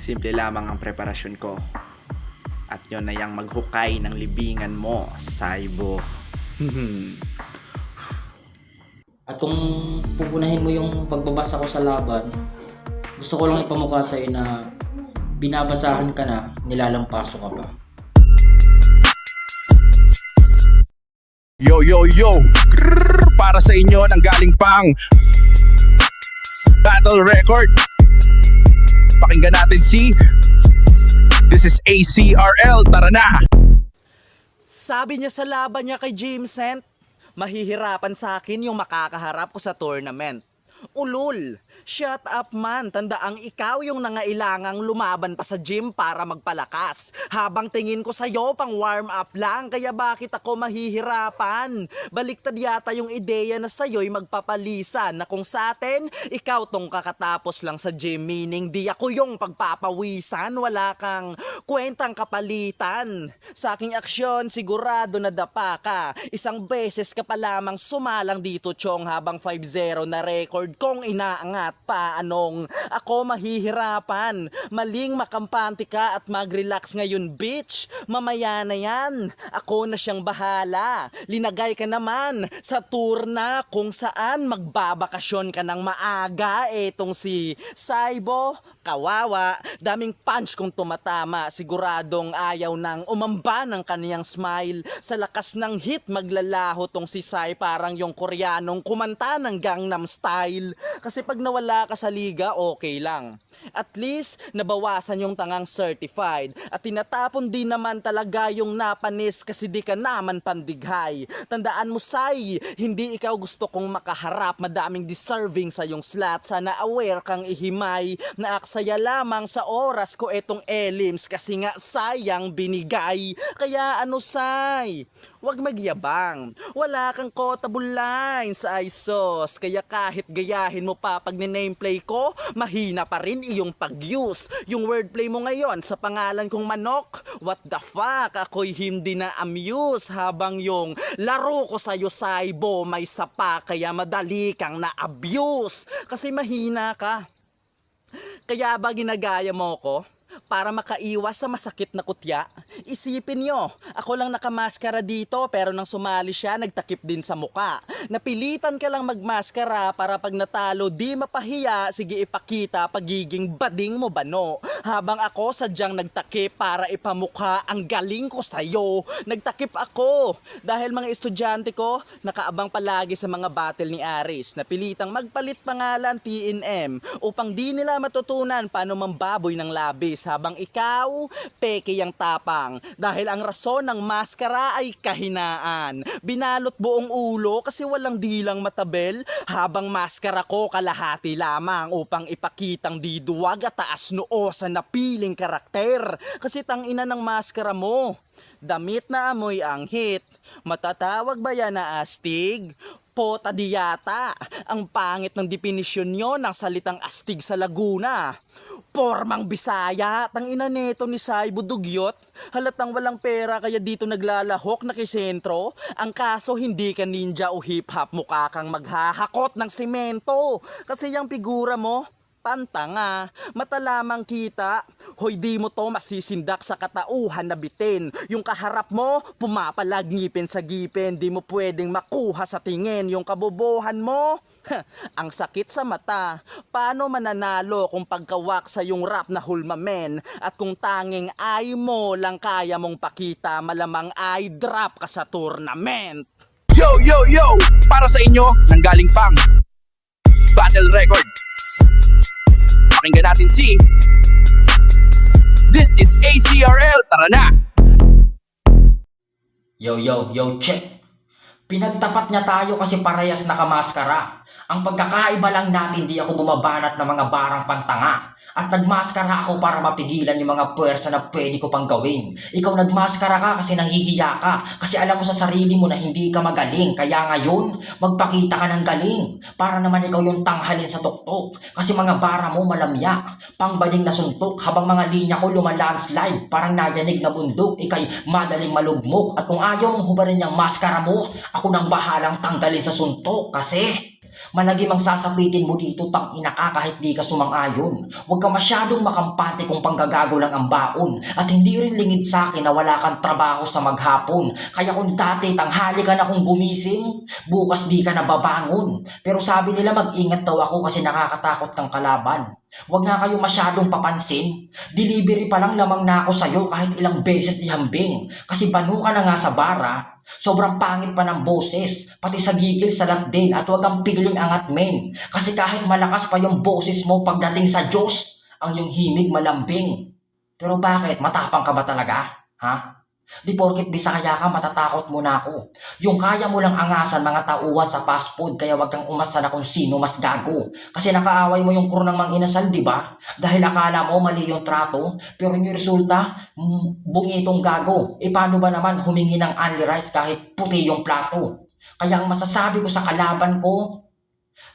Simple lamang ang preparasyon ko. At yon na yang maghukay ng libingan mo, Saibo. At kung pupunahin mo yung pagbabasa ko sa laban, gusto ko lang ipamukha sa'yo na binabasahan ka na, nilalampaso ka pa. Yo yo yo, Grrr, para sa inyo nang galing pang Battle Record. Pakinggan natin si This is ACRL, tara na. Sabi niya sa laban niya kay Jamesent, mahihirapan sa akin yung makakaharap ko sa tournament. Ulul, shut up man, tandaang ikaw yung nangailangang lumaban pa sa gym para magpalakas. Habang tingin ko sa'yo pang warm up lang, kaya bakit ako mahihirapan? Baliktad yata yung ideya na sa'yo'y magpapalisan, na kung sa atin, ikaw tong kakatapos lang sa gym, meaning di ako yung pagpapawisan, wala kang kwentang kapalitan. Sa aking aksyon, sigurado na dapa ka. Isang beses ka pa lamang sumalang dito, Chong, habang 5-0 na record kong inaangat pa. Anong ako mahihirapan? Maling makampante ka at mag-relax ngayon, bitch. Mamaya na yan. Ako na siyang bahala. Linagay ka naman sa tour na kung saan magbabakasyon ka ng maaga. Etong si Saibo, kawawa. Daming punch kung tumatama. Siguradong ayaw nang umamba ng kaniyang smile. Sa lakas ng hit maglalaho tong si Sai, parang yung Koreanong kumanta ng Gangnam Style. Kasi pag nawala ka sa liga, okay lang. At least, nabawasan yung tangang certified. At tinatapon din naman talaga yung napanis kasi di ka naman pandighay. Tandaan mo, Sai, hindi ikaw gusto kong makaharap. Madaming deserving sa yung slot. Sana aware kang ihimay na aksaya lamang sa oras ko etong elims kasi nga sayang binigay. Kaya ano, Sai? Huwag magyabang. Wala kang quotable lines, ay sos. Kaya kahit gayahin mo pa pag ni-nameplay ko, mahina pa rin iyong pag-use. Yung wordplay mo ngayon sa pangalan kong Manok, what the fuck? Ako'y hindi na amuse habang yung laro ko sa'yo, Saibo, may sapa kaya madali kang na-abuse. Kasi mahina ka. Kaya ba ginagaya mo ko? Para makaiwas sa masakit na kutya? Isipin nyo, ako lang nakamaskara dito pero nang sumali siya, nagtakip din sa muka. Napilitan ka lang magmaskara para pag natalo di mapahiya, sige ipakita pagiging bading mo bano. Habang ako sadyang nagtakip para ipamukha ang galing ko sa'yo. Nagtakip ako dahil mga estudyante ko nakaabang palagi sa mga battle ni Aris. Napilitang magpalit pangalan TNM upang di nila matutunan paano mambaboy ng labis. Habang ikaw, peke yang tapang. Dahil ang rason ng maskara ay kahinaan. Binalot buong ulo kasi walang dilang matabel. Habang maskara ko kalahati lamang upang ipakitang di duwag at taas noo sa napiling karakter. Kasi tangina ng maskara mo. Damit na amoy ang hit. Matatawag ba yan na astig? Pota di yata. Ang pangit ng definisyon nyo ng salitang astig sa Laguna. Pormang Bisaya, tangina neto ni Saibo dugyot. Halatang walang pera kaya dito naglalahok na kisentro. Ang kaso hindi ka ninja o hip-hop, mukha kang maghahakot ng semento. Kasi yung figura mo, pantanga, mata lamang kita. Hoy, di mo to masisindak sa katauhan na bitin. Yung kaharap mo, pumapalag ngipin sa gipin. Di mo pwedeng makuha sa tingin yung kabobohan mo. Ang sakit sa mata. Paano mananalo kung pagkawak sa yung rap na hulmamen? At kung tanging ay mo lang kaya mong pakita, malamang ay drop ka sa tournament. Yo yo yo, para sa inyo nang galing pang Battle Record. Pakinggan natin si This is ACRL, tara na. Yo, check! Pinagtapat niya tayo kasi parehas nakamaskara. Ang pagkakaiba lang natin, di ako bumabanat ng mga barang pantanga. At nagmaskara ako para mapigilan yung mga puwersa na pwede ko pang gawin. Ikaw nagmaskara ka kasi nahihiya ka. Kasi alam mo sa sarili mo na hindi ka magaling. Kaya ngayon, magpakita ka ng galing. Para naman ikaw yung tanghalin sa tuktok. Kasi mga bara mo malamya. Pangbading na suntok. Habang mga linya ko lumalandslide. Parang nayanig na bundok. Ika'y madaling malugmok. At kung ayaw mong hubarin yung maskara mo, ako nang bahalang tanggalin sa suntok. Kasi Malagim ang sasapitin mo dito, tang ina ka, kahit di ka sumang-ayon. Huwag ka masyadong makampante kung panggagago lang ang baon. At hindi rin lingid sa akin na wala kang trabaho sa maghapon. Kaya kung dati tanghali ka na kung gumising, bukas di ka na babangon. Pero sabi nila mag-ingat daw ako kasi nakakatakot kang kalaban. Huwag nga kayo masyadong papansin. Delivery pa lang lamang na ako sa'yo kahit ilang beses ihambing. Kasi banu ka na nga sa bara. Sobrang pangit pa ng boses, pati sa gigil salat din, at huwag kang pigiling angat men. Kasi kahit malakas pa yung boses mo pagdating sa Diyos, ang yung himig malambing. Pero bakit? Matapang ka ba talaga? Ha? Di porket Bisaya ka, matatakot mo na ako. Yung kaya mo lang angasan mga tauhan sa fast food, kaya wag kang umasa na kung sino mas gago. Kasi nakaaway mo yung crew ng Mang Inasal, di ba? Dahil akala mo mali yung trato, pero yung resulta, bungitong gago. E paano ba naman humingi ng only rice kahit puti yung plato? Kaya ang masasabi ko sa kalaban ko,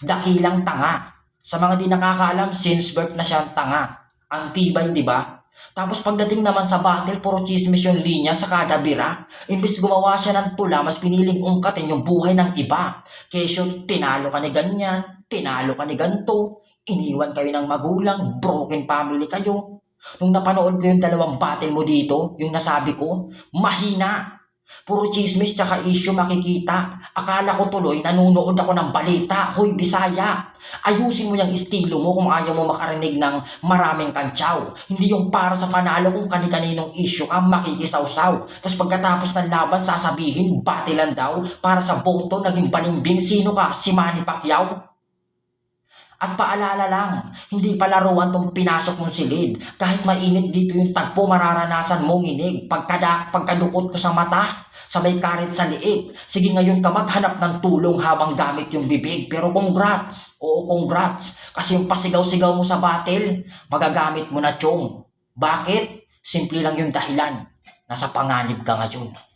dakilang tanga. Sa mga di nakakaalam, since birth na siyang tanga. Ang tibay, di ba? Tapos pagdating naman sa battle, puro chismis yung linya sa kada bira. Imbis gumawa siya ng tula, mas piniling ungkatin yung buhay ng iba. Kesyo, tinalo ka ni ganyan, tinalo ka ni ganto, iniwan kayo ng magulang, broken family kayo. Nung napanood ko yung dalawang battle mo dito, yung nasabi ko, mahina. Puro chismis tsaka issue makikita. Akala ko tuloy nanunood ako ng balita. Hoy Bisaya, ayusin mo yung estilo mo kung ayaw mo makarinig ng maraming kantsaw. Hindi yung para sa panalo kung kani-kaninong issue ka makikisawsaw. Tapos pagkatapos ng laban sasabihin batilan daw para sa boto naging balimbing. Sino ka? Si Manny Pacquiao? At paalala lang, hindi palaruan tong pinasok mong silid. Kahit mainit dito yung tagpo, mararanasan mong inig. Pagkadukot ko sa mata, sabay karit sa liig. Sige ngayon ka maghanap ng tulong habang gamit yung bibig. Pero congrats, oo congrats. Kasi yung pasigaw-sigaw mo sa battle, magagamit mo na chong. Bakit? Simple lang yung dahilan. Nasa panganib ka ngayon.